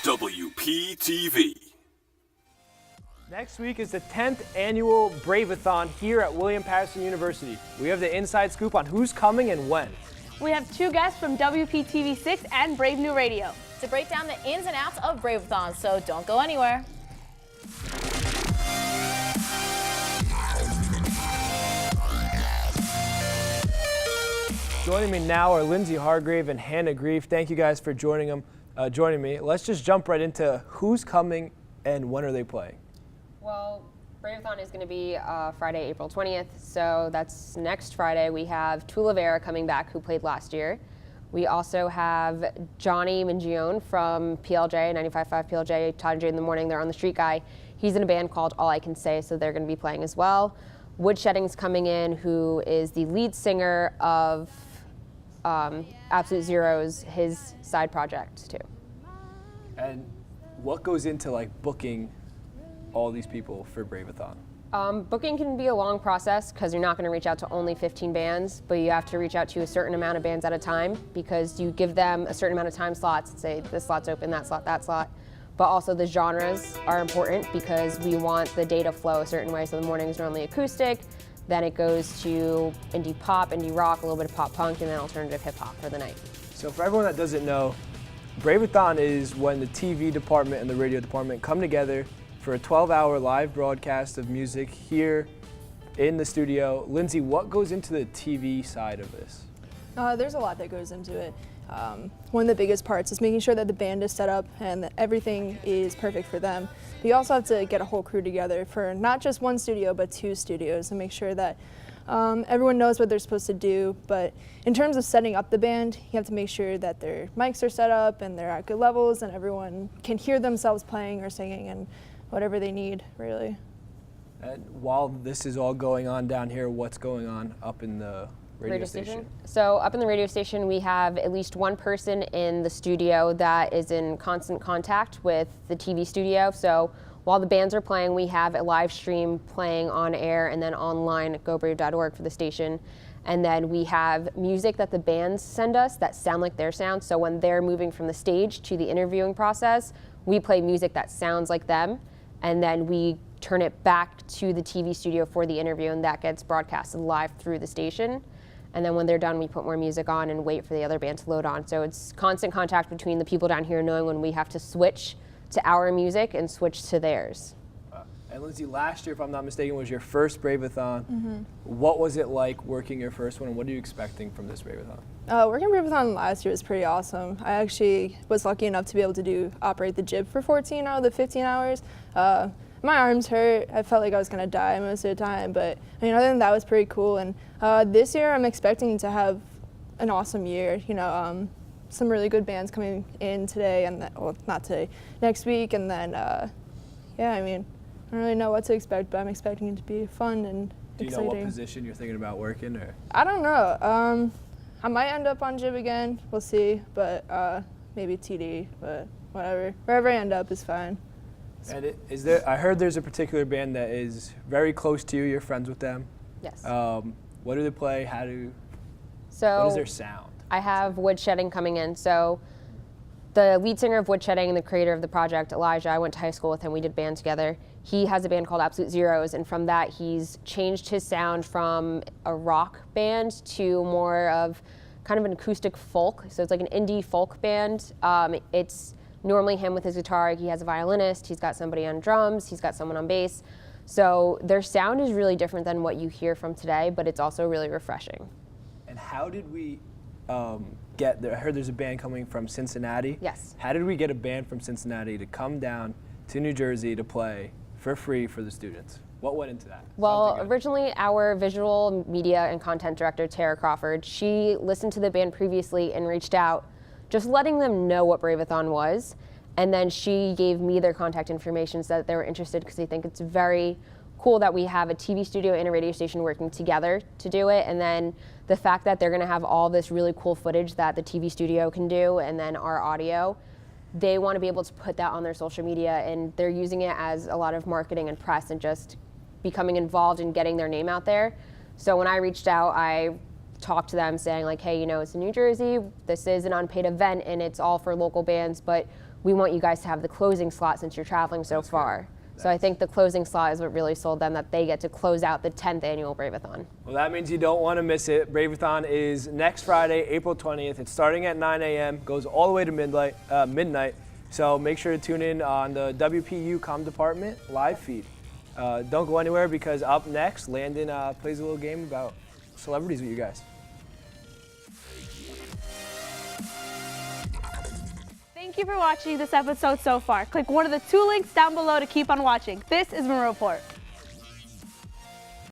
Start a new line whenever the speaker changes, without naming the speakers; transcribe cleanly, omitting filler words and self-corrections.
WPTV.
Next week is the 10th annual Braveathon here at William Patterson University. We have the inside scoop on who's coming and when.
We have two guests from WPTV 6 and Brave New Radio
to break down the ins and outs of Braveathon, so don't go anywhere.
Joining me now are Lindsey, Hargrave, and Hannah Greves. Thank you guys for joining me. Let's just jump right into who's coming and when are they playing.
Well, Braveathon is going to be Friday, April 20th, so that's next Friday. We have Toland coming back, who played last year. We also have Johnny Mingione from PLJ, 95.5 PLJ, Todd and Jay in the Morning. They're on the Street Guy. He's in a band called All I Can Say, so they're going to be playing as well. Woodshedding's coming in, who is the lead singer of Absolute Zero's, his side project too.
And what goes into like booking all these people for Braveathon?
Booking can be a long process because you're not going to reach out to only 15 bands, but you have to reach out to a certain amount of bands at a time because you give them a certain amount of time slots and say this slot's open, that slot, that slot. But also the genres are important because we want the day to flow a certain way. So the morning is normally acoustic, then it goes to indie pop, indie rock, a little bit of pop punk, and then alternative hip hop for the night.
So for everyone that doesn't know, Braveathon is when the TV department and the radio department come together for a 12-hour live broadcast of music here in the studio. Lindsey, what goes into the TV side of this?
There's a lot that goes into it. One of the biggest parts is making sure that the band is set up and that everything is perfect for them. But you also have to get a whole crew together for not just one studio, but two studios and make sure that everyone knows what they're supposed to do. But in terms of setting up the band, you have to make sure that their mics are set up and they're at good levels and everyone can hear themselves playing or singing and whatever they need, really.
And while this is all going on down here, what's going on up in the radio station?
So up in the radio station, we have at least one person in the studio that is in constant contact with the TV studio. So while the bands are playing, we have a live stream playing on air and then online at gobrave.org for the station. And then we have music that the bands send us that sound like their sound. So when they're moving from the stage to the interviewing process, we play music that sounds like them. And then we turn it back to the TV studio for the interview, and that gets broadcasted live through the station. And then when they're done, we put more music on and wait for the other band to load on. So it's constant contact between the people down here knowing when we have to switch to our music and switch to theirs.
And Lindsey, last year, if I'm not mistaken, was your first Braveathon.
Mm-hmm.
What was it like working your first one, and what are you expecting from this Braveathon?
Working Braveathon last year was pretty awesome. I actually was lucky enough to be able to operate the jib for 14 out of the 15 hours. My arms hurt. I felt like I was going to die most of the time, but I mean, other than that, it was pretty cool. And this year, I'm expecting to have an awesome year. You know, some really good bands coming in today, and well, not today, next week, and then yeah, I mean, I don't really know what to expect, but I'm expecting it to be fun and
Do you
exciting.
know what position you're thinking about working, or?
I don't know. I might end up on jib again. We'll see, but maybe TD, but whatever. Wherever I end up is fine.
And I heard there's a particular band that is very close to you. You're friends with them.
Yes.
What do they play? What is their sound?
I have Woodshedding coming in. So the lead singer of Woodshedding and the creator of the project, Elijah, I went to high school with him. We did band together. He has a band called Absolute Zeros, and from that he's changed his sound from a rock band to more of kind of an acoustic folk. So it's like an indie folk band. It's normally him with his guitar. He has a violinist, he's got somebody on drums, he's got someone on bass. So their sound is really different than what you hear from today, but it's also really refreshing.
And how did we get there? I heard there's a band coming from Cincinnati.
Yes.
How did we get a band from Cincinnati to come down to New Jersey to play for free for the students? What went into that?
Well, originally our visual media and content director, Tara Crawford, she listened to the band previously and reached out, just letting them know what Braveathon was. And then she gave me their contact information so that they were interested because they think it's very cool that we have a TV studio and a radio station working together to do it. And then the fact that they're going to have all this really cool footage that the TV studio can do and then our audio, they want to be able to put that on their social media, and they're using it as a lot of marketing and press and just becoming involved in getting their name out there. So when I reached out, I talked to them saying like, hey, you know, it's in New Jersey, this is an unpaid event and it's all for local bands, but we want you guys to have the closing slot since you're traveling so far. So I think the closing slot is what really sold them, that they get to close out the 10th annual Braveathon.
Well, that means you don't want to miss it. Braveathon is next Friday, April 20th. It's starting at 9 a.m., goes all the way to midnight. So make sure to tune in on the WPU Comm Department live feed. Don't go anywhere, because up next, Landon plays a little game about celebrities with you guys.
Thank you for watching this episode so far. Click one of the 2 links down below to keep on watching. This is my report.